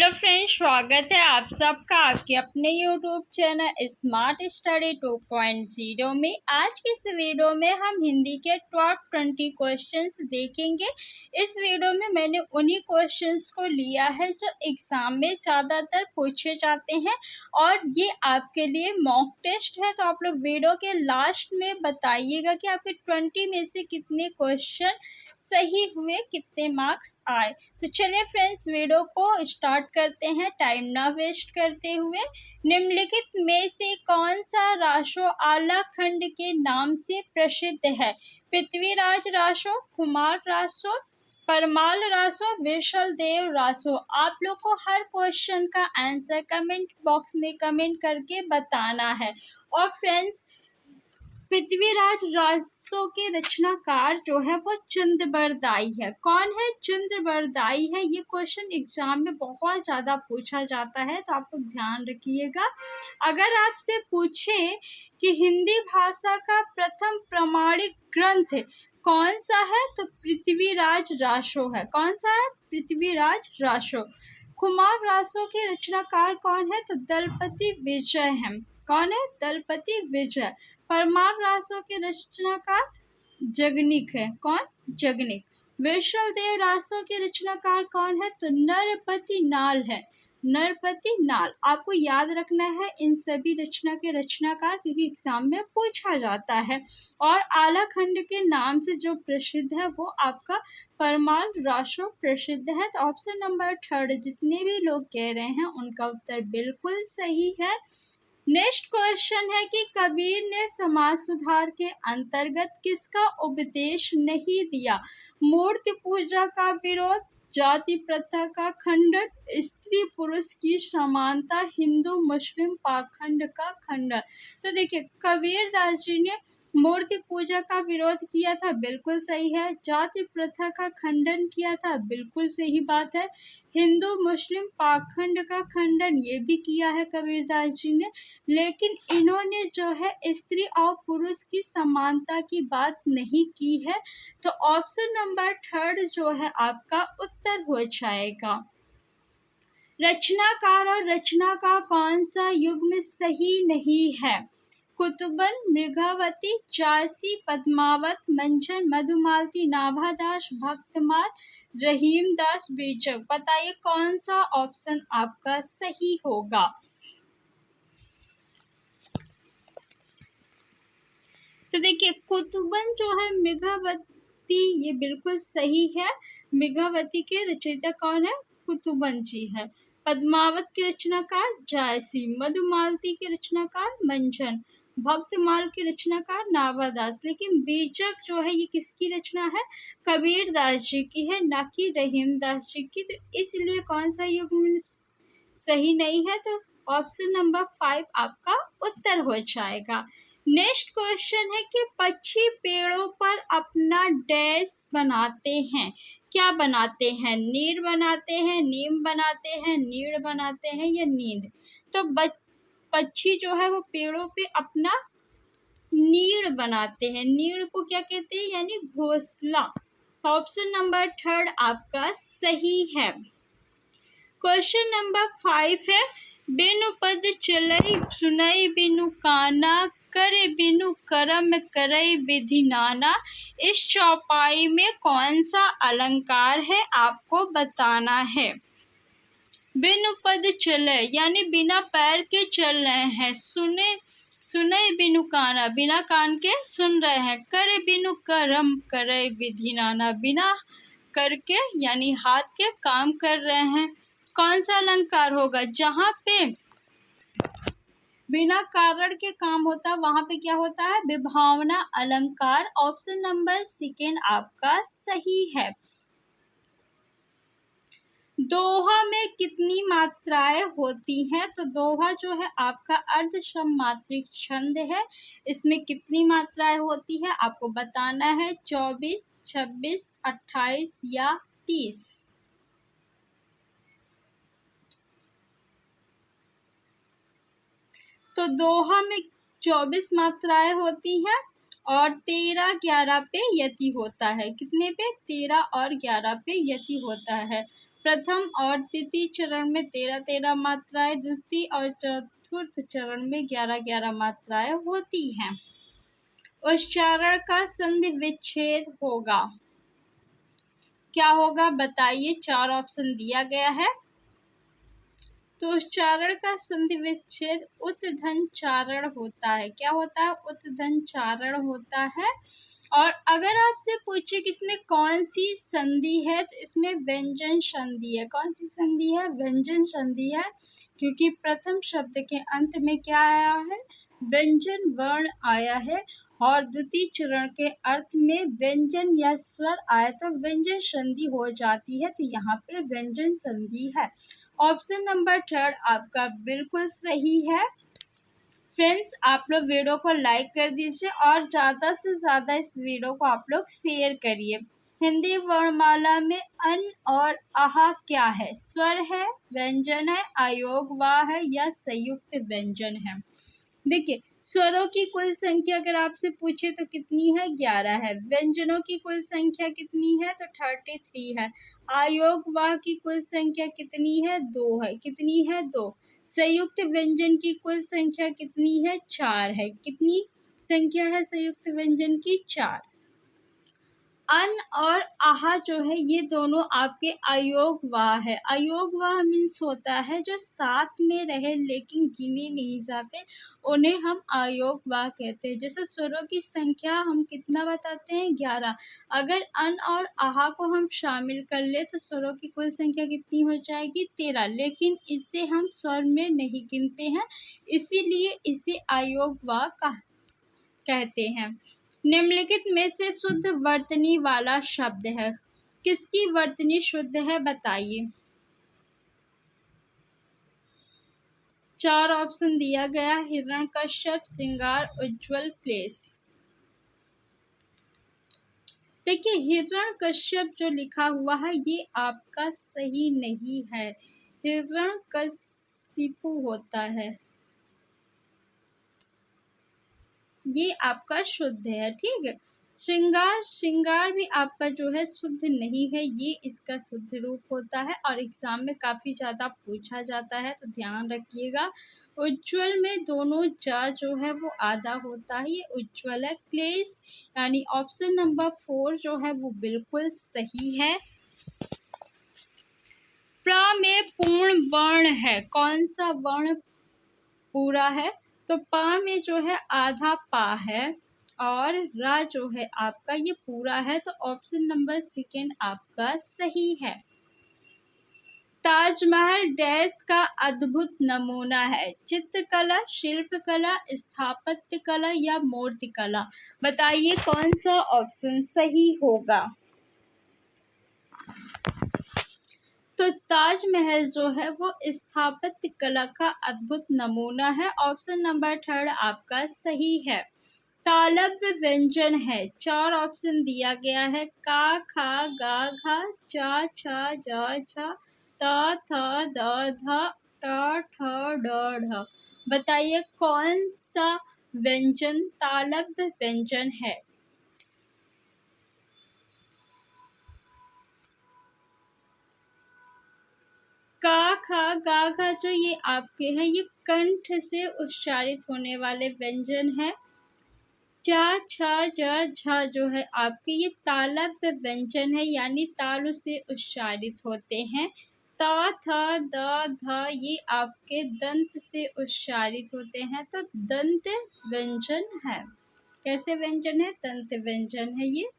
Hello friends, स्वागत है आप सबका आपके अपने यूट्यूब चैनल स्मार्ट स्टडी 2.0 में। आज के इस वीडियो में हम हिंदी के टॉप 20 क्वेश्चंस देखेंगे। इस वीडियो में मैंने उन्हीं क्वेश्चंस को लिया है जो एग्जाम में ज़्यादातर पूछे जाते हैं और ये आपके लिए मॉक टेस्ट है। तो आप लोग वीडियो के लास्ट में बताइएगा कि आपके 20 में से कितने क्वेश्चन सही हुए, कितने मार्क्स आए। तो चलिए फ्रेंड्स, वीडियो को स्टार्ट करते हैं टाइम ना वेस्ट करते हुए। निम्नलिखित में से कौन सा रासो आला खंड के नाम से प्रसिद्ध है? पृथ्वीराज रासो, कुमार रासो, परमाल रासो, विशलदेव रासो। आप लोग को हर क्वेश्चन का आंसर कमेंट बॉक्स में कमेंट करके बताना है। और फ्रेंड्स, पृथ्वीराज रासो के रचनाकार जो है वो चंद्रबरदाई है। कौन है? चंद्रबरदाई है। ये क्वेश्चन एग्जाम में बहुत ज़्यादा पूछा जाता है, तो आप लोग ध्यान रखिएगा। अगर आपसे पूछे कि हिंदी भाषा का प्रथम प्रमाणिक ग्रंथ कौन सा है, तो पृथ्वीराज रासो है। कौन सा है? पृथ्वीराज रासो। कुमार रासो के रचनाकार कौन है? तो दलपति विजय है। कौन है? दलपति विजय। परमार रासो के रचनाकार जगनिक है। कौन? जगनिक। विशलदेव रासो के रचनाकार कौन है? तो नरपति नाल है। नरपति नाल। आपको याद रखना है इन सभी रचना के रचनाकार, क्योंकि एग्जाम में पूछा जाता है। और आला खंड के नाम से जो प्रसिद्ध है वो आपका परमाल रासो प्रसिद्ध है। तो ऑप्शन नंबर 3 जितने भी लोग कह रहे हैं उनका उत्तर बिल्कुल सही है। नेक्स्ट क्वेश्चन है कि कबीर ने समाज सुधार के अंतर्गत किसका उपदेश नहीं दिया? मूर्ति पूजा का विरोध, जाति प्रथा का खंडन, स्त्री पुरुष की समानता, हिंदू मुस्लिम पाखंड का खंडन। तो देखिए, कबीर दास जी ने मूर्ति पूजा का विरोध किया था, बिल्कुल सही है। जाति प्रथा का खंडन किया था, बिल्कुल सही बात है। हिंदू मुस्लिम पाखंड का खंडन ये भी किया है कबीरदास जी ने, लेकिन इन्होंने जो है स्त्री और पुरुष की समानता की बात नहीं की है। तो ऑप्शन नंबर 3 जो है आपका उत्तर हो जाएगा। रचनाकार और रचना का कौन सा युग्म सही नहीं है? कुतुबन, मृगावती, चासी, पद्मावत, मंझन, मधुमालती, नाभादास, भक्तमाल, रहीमदास, बीजक। बताइए कौन सा ऑप्शन आपका सही होगा। तो देखिए, कुतुबन जो है मृगावती, ये बिल्कुल सही है। मृगावती के रचयिता कौन है? कुतुबन जी है। पद्मावत के रचनाकार जायसी, मधुमालती के रचनाकार मंझन, भक्तमाल के रचनाकार नाभादास। लेकिन बीजक जो है ये किसकी रचना है? कबीर दास जी की है, ना कि रहीमदास जी की। तो इसलिए कौन सा युग्म सही नहीं है? तो ऑप्शन नंबर 5 आपका उत्तर हो जाएगा। नेक्स्ट क्वेश्चन है कि पक्षी पेड़ों पर अपना डैश बनाते हैं। क्या बनाते हैं? नीड़ बनाते हैं, नीम बनाते हैं, नीड़ बनाते हैं या नींद। तो पक्षी जो है वो पेड़ों पे अपना नीड़ बनाते हैं। नीड़ को क्या कहते हैं? यानी घोंसला। तो ऑप्शन नंबर 3 आपका सही है। क्वेश्चन नंबर 5 है, बिनु पद चलई सुनई बिनु काना, करे बिनु करम करई विधि नाना। इस चौपाई में कौन सा अलंकार है आपको बताना है। बिनु पद चले यानी बिना पैर के चल रहे हैं। सुने बिनु काना, बिना कान के सुन रहे हैं। करे बिनु करम करे विधि नाना, बिना करके यानी हाथ के काम कर रहे हैं। कौन सा अलंकार होगा? जहाँ पे बिना कारण के काम होता है वहां पे क्या होता है? विभावना अलंकार। ऑप्शन नंबर 2 आपका सही है। दोहा में कितनी मात्राएं होती हैं? तो दोहा जो है आपका अर्धसमात्रिक छंद है। इसमें कितनी मात्राएं होती है आपको बताना है। 24, 26, 28 या 30। तो दोहा में 24 मात्राएं होती हैं और 13, 11 पे यति होता है। कितने पे? 13 और 11 पे यति होता है। प्रथम और द्वितीय चरण में 13-13 मात्राएं, द्वितीय और चतुर्थ चरण में 11-11 मात्राएं होती हैं। उच्चारण का संधि विच्छेद होगा, क्या होगा बताइए? 4 ऑप्शन दिया गया है। तो उच्चारण का संधि विच्छेद उत्धन चारण होता है। क्या होता है? उत्धन चारण होता है। और अगर आपसे पूछे कि इसमें कौन सी संधि है, तो इसमें व्यंजन संधि है। कौन सी संधि है? व्यंजन संधि है, क्योंकि प्रथम शब्द के अंत में क्या आया है? व्यंजन वर्ण आया है। और द्वितीय चरण के अर्थ में व्यंजन या स्वर आए तो व्यंजन संधि हो जाती है। तो यहाँ पे व्यंजन संधि है। ऑप्शन नंबर 3 आपका बिल्कुल सही है। फ्रेंड्स, आप लोग वीडियो को लाइक कर दीजिए और ज़्यादा से ज़्यादा इस वीडियो को आप लोग शेयर करिए। हिंदी वर्णमाला में अन और आहा क्या है? स्वर है, व्यंजन है, अयोग वाह है या संयुक्त व्यंजन है? देखिए, स्वरों की कुल संख्या अगर आपसे पूछे तो कितनी है? 11 है। व्यंजनों की कुल संख्या कितनी है? तो 33 है। अयोग वाह की कुल संख्या कितनी है? 2 है। कितनी है? 2। संयुक्त व्यंजन की कुल संख्या कितनी है? 4 है। कितनी संख्या है संयुक्त व्यंजन की? 4। अन और आहा जो है ये दोनों आपके अयोग वाह है। अयोग वाह मीन्स होता है जो साथ में रहे लेकिन गिने नहीं जाते, उन्हें हम अयोग वाह कहते हैं। जैसे स्वरों की संख्या हम कितना बताते हैं? 11। अगर अन और आहा को हम शामिल कर ले तो स्वरों की कुल संख्या कितनी हो जाएगी? 13। लेकिन इसे हम स्वर में नहीं गिनते हैं, इसीलिए इसे अयोग वाह कहते हैं। निम्नलिखित में से शुद्ध वर्तनी वाला शब्द है। किसकी वर्तनी शुद्ध है बताइए? 4 ऑप्शन दिया गया। हिरण्यकश्यप, श्रृंगार, उज्ज्वल, क्लेश। देखिए, हिरण्यकश्यप जो लिखा हुआ है ये आपका सही नहीं है। हिरण्यकशिपु होता है, ये आपका शुद्ध है। ठीक है। श्रृंगार भी आपका जो है शुद्ध नहीं है, ये इसका शुद्ध रूप होता है और एग्जाम में काफ़ी ज़्यादा पूछा जाता है, तो ध्यान रखिएगा। उज्ज्वल में दोनों जा जो है वो आधा होता है, ये उज्ज्वल है। क्लेश यानी ऑप्शन नंबर 4 जो है वो बिल्कुल सही है। प्र में पूर्ण वर्ण है, कौन सा वर्ण पूरा है? तो पा में जो है आधा पा है और रा जो है आपका ये पूरा है, तो ऑप्शन नंबर 2 आपका सही है। ताजमहल डैश का अद्भुत नमूना है? चित्रकला, शिल्पकला, स्थापत्य कला या मूर्ति कला? बताइए कौन सा ऑप्शन सही होगा? तो ताजमहल जो है वो स्थापत्य कला का अद्भुत नमूना है। ऑप्शन नंबर 3 आपका सही है। तालव्य व्यंजन है, 4 ऑप्शन दिया गया है। का, खा, गा, घा, चा, छा, जा, झा, ता, था, द, धा, टा, ठ, ड, ढ। बताइए कौन सा व्यंजन तालव्य व्यंजन है? का, खा, गा, घा जो ये आपके हैं ये कंठ से उच्चारित होने वाले व्यंजन है। चा, छा, ज, झा जो है आपके ये तालव्य व्यंजन है, यानी तालु से उच्चारित होते हैं। ता, था, द, ध ये आपके दंत से उच्चारित होते हैं, तो दंत व्यंजन है। कैसे व्यंजन है? दंत व्यंजन है ये।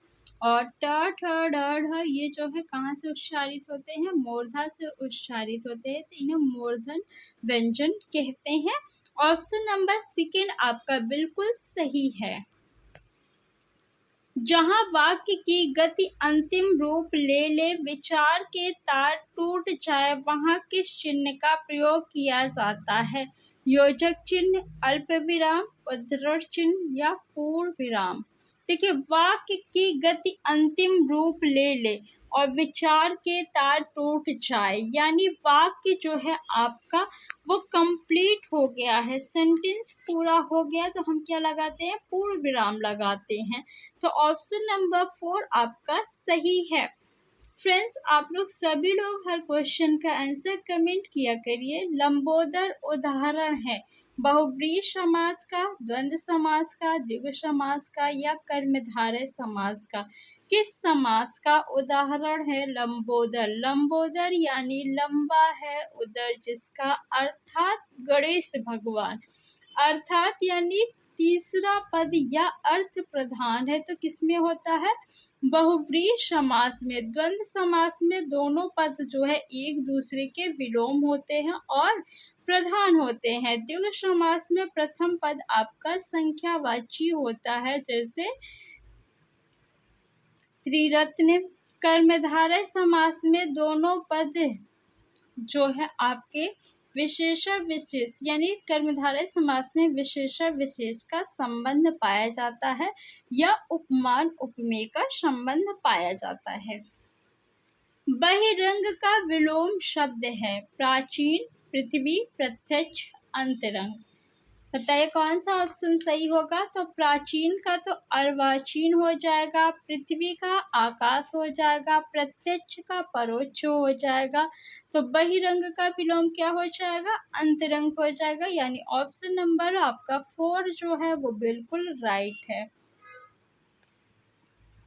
और ट, ठ, ड, ढ ये जो है कहाँ से उच्चारित होते हैं? मूर्धा से उच्चारित होते हैं, तो इन्हें मूर्धन व्यंजन कहते हैं। ऑप्शन नंबर 2 आपका बिल्कुल सही है। जहाँ वाक्य की गति अंतिम रूप ले ले, विचार के तार टूट जाए, वहाँ किस चिन्ह का प्रयोग किया जाता है? योजक चिन्ह, अल्प विराम, उद्धरण चिन्ह या पूर्ण विराम? देखिए, वाक्य की गति अंतिम रूप ले ले और विचार के तार टूट जाए, यानी वाक्य जो है आपका वो कंप्लीट हो गया है, सेंटेंस पूरा हो गया, तो हम क्या लगाते हैं? पूर्ण विराम लगाते हैं। तो ऑप्शन नंबर 4 आपका सही है। फ्रेंड्स, आप लोग सभी लोग हर क्वेश्चन का आंसर कमेंट किया करिए। लंबोदर उदाहरण है बहुव्रीहि समास का, द्वंद्व समास का, द्विगु समास का या कर्मधारय समास का। किस समास का उदाहरण है लंबोदर? लंबोदर यानी लंबा है उदर जिसका, अर्थात गणेश भगवान। अर्थात यानी तीसरा पद या अर्थ प्रधान है तो किसमें होता है? बहुव्रीहि समास में। द्वंद्व समास में दोनों पद जो है एक दूसरे के विलोम होते हैं और प्रधान होते हैं। द्विगु समास में प्रथम पद आपका संख्यावाची होता है, जैसे त्रिरत्न। कर्मधारय समास में दोनों पद जो है आपके विशेषण विशेष, यानी कर्मधारय समास में विशेषण विशेष का संबंध पाया जाता है या उपमान उपमेय का संबंध पाया जाता है। बहिरंग का विलोम शब्द है प्राचीन, पृथ्वी, प्रत्यक्ष, अंतरंग। बताइए कौन सा ऑप्शन सही होगा? तो प्राचीन का तो अर्वाचीन हो जाएगा, पृथ्वी का आकाश हो जाएगा, प्रत्यक्ष का परोक्ष हो जाएगा, तो बहिरंग का विलोम क्या हो जाएगा? अंतरंग हो जाएगा। यानी ऑप्शन नंबर आपका 4 जो है वो बिल्कुल राइट है।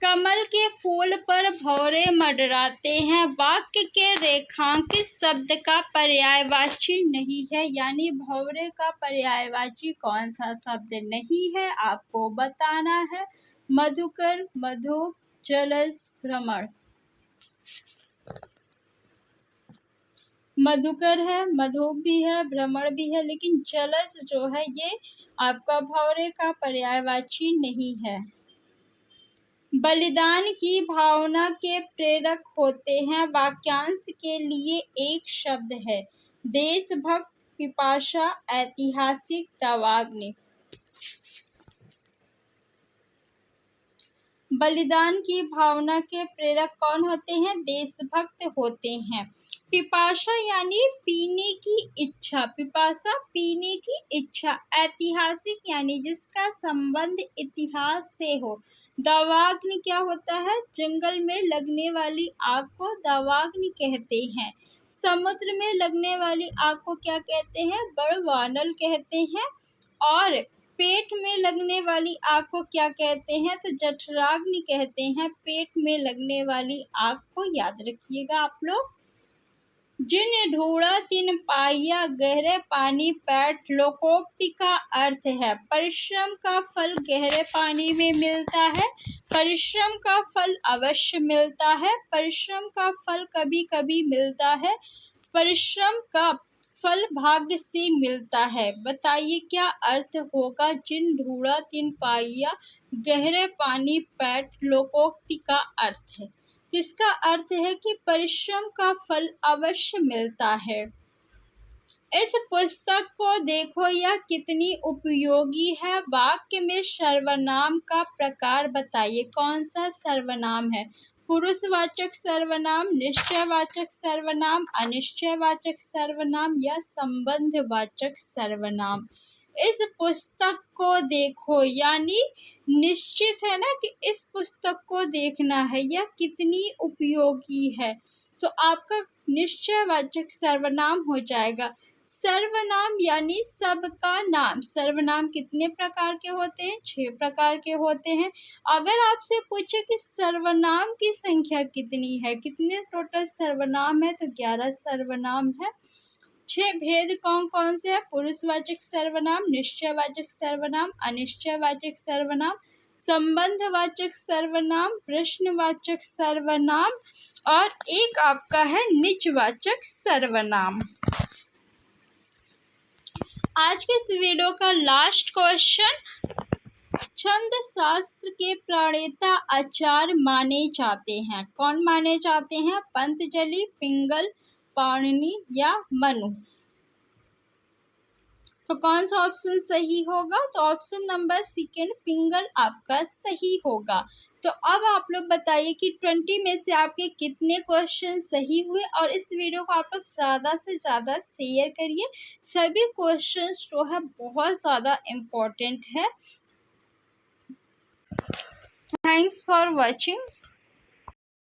कमल के फूल पर भौरे मंडराते हैं वाक्य के रेखांकित शब्द का पर्यायवाची नहीं है, यानी भौरे का पर्यायवाची कौन सा शब्द नहीं है आपको बताना है। मधुकर, मधुप, जलज, भ्रमर। मधुकर है, मधुप भी है, भ्रमर भी है, लेकिन जलज जो है ये आपका भौरे का पर्यायवाची नहीं है। बलिदान की भावना के प्रेरक होते हैं वाक्यांश के लिए एक शब्द है देशभक्त, पिपासा, ऐतिहासिक, दावाग्नि। बलिदान की भावना के प्रेरक कौन होते हैं? देशभक्त होते हैं। पिपासा यानी पीने की इच्छा, पिपासा पीने की इच्छा। ऐतिहासिक यानी जिसका संबंध इतिहास से हो। दावाग्नि क्या होता है? जंगल में लगने वाली आग को दावाग्नि कहते हैं। समुद्र में लगने वाली आग को क्या कहते हैं? बड़वानल कहते हैं। और पेट में लगने वाली आग को क्या कहते हैं? तो जठराग्नि कहते हैं। पेट में लगने वाली आग को याद रखिएगा आप लोग। जिन ढूंढा तिन पाया गहरे पानी पैठ, लोकोक्ति का अर्थ है परिश्रम का फल गहरे पानी में मिलता है। परिश्रम का फल अवश्य मिलता है, परिश्रम का फल कभी कभी मिलता है, परिश्रम का फल भाग्य से मिलता है। बताइए क्या अर्थ होगा? जिन ढूंढा तिन पाया गहरे पानी पैठ, लोकोक्ति का अर्थ है। इसका अर्थ है कि परिश्रम का फल अवश्य मिलता है। इस पुस्तक को देखो यह कितनी उपयोगी है। वाक्य में सर्वनाम का प्रकार बताइए कौन सा सर्वनाम है? पुरुषवाचक सर्वनाम, निश्चयवाचक सर्वनाम, अनिश्चयवाचक सर्वनाम या संबंधवाचक सर्वनाम। इस पुस्तक को देखो यानी निश्चित है ना कि इस पुस्तक को देखना है, यह कितनी उपयोगी है, तो आपका निश्चयवाचक सर्वनाम हो जाएगा। सर्वनाम यानी सबका नाम। सर्वनाम कितने प्रकार के होते हैं? 6 प्रकार के होते हैं। अगर आपसे पूछे कि सर्वनाम की संख्या कितनी है, कितने टोटल सर्वनाम है, तो 11 सर्वनाम है। 6 भेद कौन कौन से हैं? पुरुषवाचक सर्वनाम, निश्चयवाचक सर्वनाम, अनिश्चयवाचक सर्वनाम, संबंधवाचक सर्वनाम, प्रश्नवाचक सर्वनाम और एक आपका है निजवाचक सर्वनाम। आज के इस वीडियो का लास्ट क्वेश्चन, छंद शास्त्र के प्रणेता आचार्य माने जाते हैं। कौन माने जाते हैं? पतंजलि, पिंगल, पाणिनि या मनु। तो कौन सा ऑप्शन सही होगा? तो ऑप्शन नंबर सेकंड पिंगल आपका सही होगा। तो अब आप लोग बताइए कि 20 में से आपके कितने क्वेश्चन सही हुए, और इस वीडियो को आप लोग ज़्यादा से ज़्यादा शेयर करिए। सभी क्वेश्चंस जो है बहुत ज़्यादा इम्पोर्टेंट है। Thanks for watching.